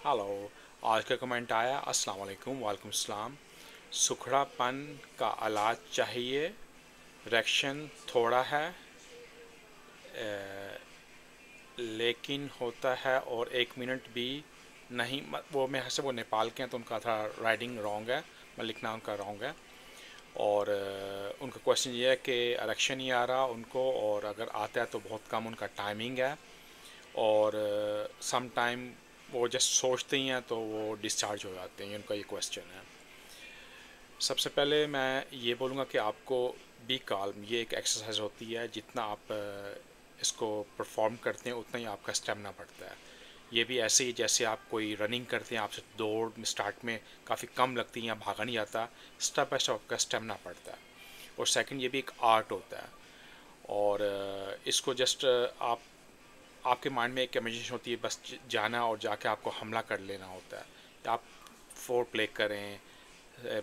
Hello. आज का comment आया, अस्सलाम वालेकुम। वालेकुम सलाम। सुखड़ापन का इलाज चाहिए, रिएक्शन थोड़ा है लेकिन होता है और 1 मिनट भी नहीं। वो मेरे से वो नेपाल के हैं तो उनका था राइटिंग रॉन्ग है, मैं लिखना उनका रॉन्ग है। और उनका क्वेश्चन ये है कि इरेक्शन नहीं आ रहा उनको, और अगर आता है तो बहुत कम उनका टाइमिंग है, और सम टाइम वो जस्ट सोचते ही हैं तो वो डिस्चार्ज हो जाते हैं। ये उनका ये क्वेश्चन है। सबसे पहले मैं ये बोलूँगा कि आपको बी काल्म, ये एक एक्सरसाइज होती है। जितना आप इसको परफॉर्म करते हैं उतना ही आपका स्टेमिना बढ़ता है। ये भी ऐसे ही जैसे आप कोई रनिंग करते हैं, आपसे दौड़ में स्टार्ट में काफ़ी कम लगती है या भागा नहीं जाता, स्टेप बाय स्टेप आपका स्टेमिना बढ़ता है। और सेकंड, ये भी एक आर्ट होता है। और इसको जस्ट आप, आपके माइंड में एक इमेजिनेशन होती है, बस जाना और जाके आपको हमला कर लेना होता है। आप फोर प्ले करें,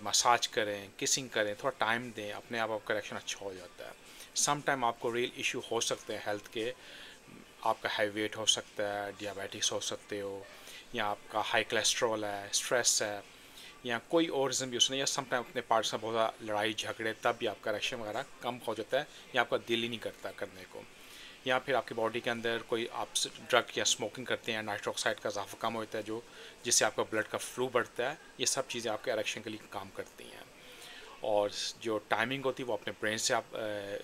मसाज करें, किसिंग करें, थोड़ा टाइम दें, अपने आप आपका रिएक्शन अच्छा हो जाता है। सम टाइम आपको रियल इशू हो सकते हैं हेल्थ के। आपका हाई वेट हो सकता है, डियाबिटिस हो सकते हो, या आपका हाई कोलेस्ट्रॉल है, स्ट्रेस है, या कोई और रीज़न भी हो सकता है, या सम टाइम अपने पार्ट्स में बहुत ज़्यादा लड़ाई झगड़े, तब भी आपका रिएक्शन वगैरह कम हो जाता है, या आपका दिल ही नहीं करता करने को। या फिर आपकी बॉडी के अंदर कोई आप ड्रग या स्मोकिंग करते हैं, नाइट्रिक ऑक्साइड का इजाफा कम होता है, जो जिससे आपका ब्लड का फ्लो बढ़ता है। ये सब चीज़ें आपके इरेक्शन के लिए काम करती हैं। और जो टाइमिंग होती है वो अपने ब्रेन से आप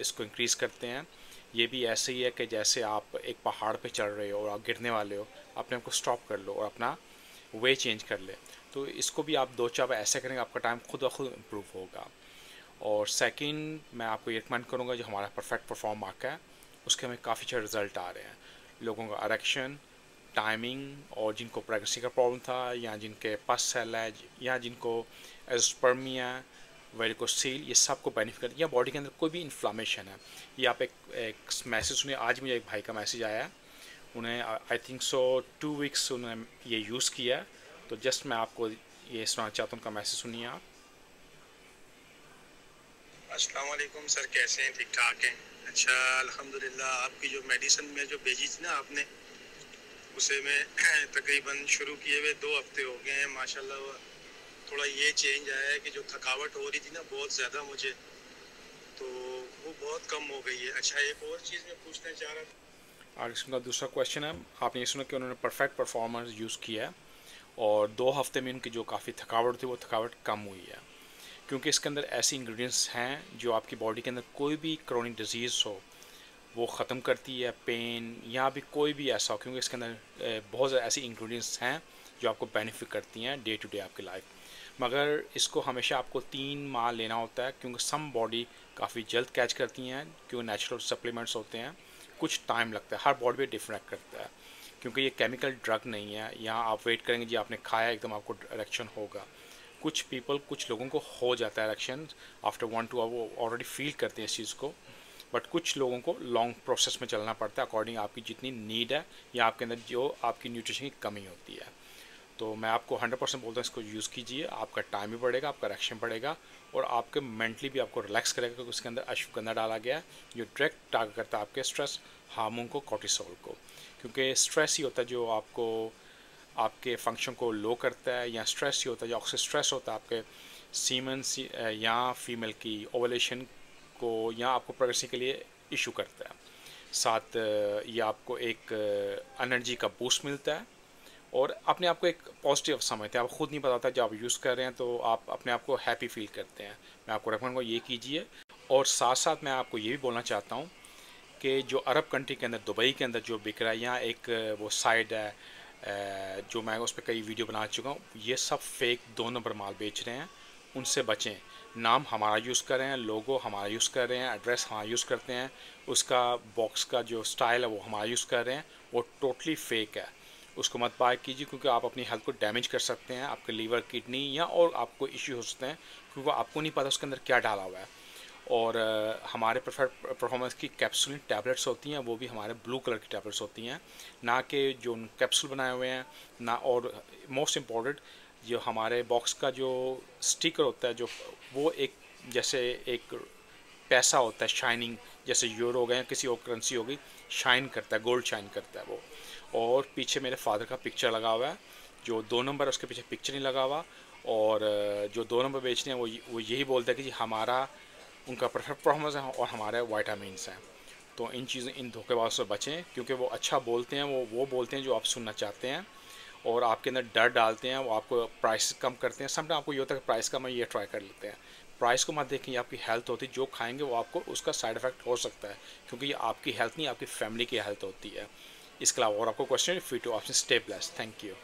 इसको इंक्रीज़ करते हैं। ये भी ऐसे ही है कि जैसे आप एक पहाड़ पे चढ़ रहे हो और आप गिरने वाले हो, अपने आप को स्टॉप कर लो और अपना वे चेंज कर ले। तो इसको भी आप 2-4 बार ऐसे करेंगे, आपका टाइम खुद ब खुद इम्प्रूव होगा। और सेकंड, मैं आपको ये रिकमेंड करूँगा, जो हमारा परफेक्ट परफॉर्म मार्क है उसके हमें काफ़ी अच्छे रिजल्ट आ रहे हैं। लोगों का इरेक्शन, टाइमिंग, और जिनको प्रेगनेंसी का प्रॉब्लम था, या जिनके पस सेल है, या जिनको एजोस्पर्मिया, वेरिकोसील, ये सबको बेनिफिट करती है। या बॉडी के अंदर कोई भी इन्फ्लामेशन है। ये आप एक मैसेज सुनिए। आज मुझे एक भाई का मैसेज आया है, उन्हें आई थिंक सो 2 वीक्स उन्होंने ये यूज़ किया है। तो जस्ट मैं आपको ये सुनाना चाहता हूँ, उनका मैसेज सुनिए आप। अस्सलाम वालेकुम सर, कैसे हैं? ठीक ठाक हैं? अच्छा, अल्हम्दुलिल्लाह। आपकी जो मेडिसिन में जो भेजी थी ना आपने, उसे मैं तकरीबन शुरू किए हुए 2 हफ्ते हो गए हैं। माशाल्लाह थोड़ा ये चेंज आया है कि जो थकावट हो रही थी ना बहुत ज़्यादा मुझे, तो वो बहुत कम हो गई है। अच्छा, एक और चीज़ मैं पूछना चाह रहा था। और इसका दूसरा क्वेश्चन है, आपने ये सुना कि उन्होंने परफेक्ट परफॉर्मेंस यूज़ किया है, और 2 हफ्ते में उनकी जो काफ़ी थकावट थी वो थकावट कम हुई है। क्योंकि इसके अंदर ऐसे इंग्रेडिएंट्स हैं जो आपकी बॉडी के अंदर कोई भी क्रोनिक डिजीज़ हो वो ख़त्म करती है, पेन या भी कोई भी ऐसा हो, क्योंकि इसके अंदर बहुत ज़्यादा ऐसी इंग्रेडिएंट्स हैं जो आपको बेनिफिट करती हैं डे टू डे आपकी लाइफ। मगर इसको हमेशा आपको 3 माह लेना होता है, क्योंकि सम बॉडी काफ़ी जल्द कैच करती हैं, क्योंकि नेचुरल सप्लीमेंट्स होते हैं। कुछ टाइम लगता है, हर बॉडी पे डिफरेंट करता है, क्योंकि ये केमिकल ड्रग नहीं है। यहाँ आप वेट करेंगे जी आपने खाया एकदम आपको इरेक्शन होगा। कुछ लोगों को हो जाता है इरेक्शन आफ्टर 1-2 आवर, वो ऑलरेडी फील करते हैं इस चीज़ को। बट कुछ लोगों को लॉन्ग प्रोसेस में चलना पड़ता है, अकॉर्डिंग आपकी जितनी नीड है या आपके अंदर जो आपकी न्यूट्रिशन की कमी होती है। तो मैं आपको 100% बोलता हूँ, इसको यूज़ कीजिए। आपका टाइम भी बढ़ेगा, आपका रिएक्शन बढ़ेगा, और आपके मेंटली भी आपको रिलैक्स करेगा, क्योंकि उसके अंदर अश्वगंधा डाला गया है जो डायरेक्ट टारगेट करता है आपके स्ट्रेस हार्मोन को, कोर्टिसोल को। क्योंकि स्ट्रेस ही होता है जो आपको आपके फंक्शन को लो करता है, या स्ट्रेस ही होता है जो ऑक्सीजन स्ट्रेस होता है आपके सीमन या फीमेल की ओवुलेशन को, या आपको प्रेगनेंसी के लिए इशू करता है। साथ ये आपको एक एनर्जी का बूस्ट मिलता है, और अपने आप को एक पॉजिटिव समझते हैं। आपको खुद नहीं पता होता, जब आप यूज़ कर रहे हैं तो आप अपने आप को हैप्पी फील करते हैं। मैं आपको रेकमेंड करूँगा ये कीजिए। और साथ साथ मैं आपको ये भी बोलना चाहता हूँ कि जो अरब कंट्री के अंदर, दुबई के अंदर जो बिक रहा है, यहाँ एक वो साइड है जो मैं उस पर कई वीडियो बना चुका हूँ, ये सब फेक 2 नंबर माल बेच रहे हैं। उनसे बचें। नाम हमारा यूज़ कर रहे हैं, लोगो हमारा यूज़ कर रहे हैं, एड्रेस हमारा यूज़ करते हैं, उसका बॉक्स का जो स्टाइल है वो हमारा यूज़ कर रहे हैं, वो टोटली फेक है। उसको मत बाय कीजिए, क्योंकि आप अपनी हेल्थ को डैमेज कर सकते हैं, आपके लीवर, किडनी, या और आपको इश्यू हो सकते हैं, क्योंकि आपको नहीं पता उसके अंदर क्या डाला हुआ है। और हमारे प्रेफर परफॉर्मेंस की कैप्सूल टैबलेट्स होती हैं, वो भी हमारे ब्लू कलर की टैबलेट्स होती हैं, ना कि जो कैप्सूल बनाए हुए हैं ना। और मोस्ट इम्पॉर्टेंट, जो हमारे बॉक्स का जो स्टिकर होता है, जो वो एक जैसे एक पैसा होता है शाइनिंग, जैसे यूरो हो गए या किसी और करेंसी होगी, शाइन करता है, गोल्ड शाइन करता है वो। और पीछे मेरे फादर का पिक्चर लगा हुआ है, जो 2 नंबर उसके पीछे पिक्चर नहीं लगा हुआ, और जो 2 नंबर बेचते हैं वो यही बोलते हैं कि जी हमारा उनका परफेक्ट परफॉर्मेंस है और हमारे वाइटामिन्स हैं। तो इन धोखेबाज से बचें, क्योंकि वो अच्छा बोलते हैं, वो बोलते हैं जो आप सुनना चाहते हैं, और आपके अंदर डर डालते हैं। वो आपको प्राइस कम करते हैं। समटाइम आपको ये होता है कि प्राइस कम है, ये ट्राई कर लेते हैं। प्राइस को मत देखें, ये आपकी हेल्थ होती है। जो खाएंगे वो आपको उसका साइड इफेक्ट हो सकता है, क्योंकि ये आपकी हेल्थ नहीं, आपकी फैमिली की हेल्थ होती है। इसके अलावा और आपको question, free to option, stay blessed. Thank you.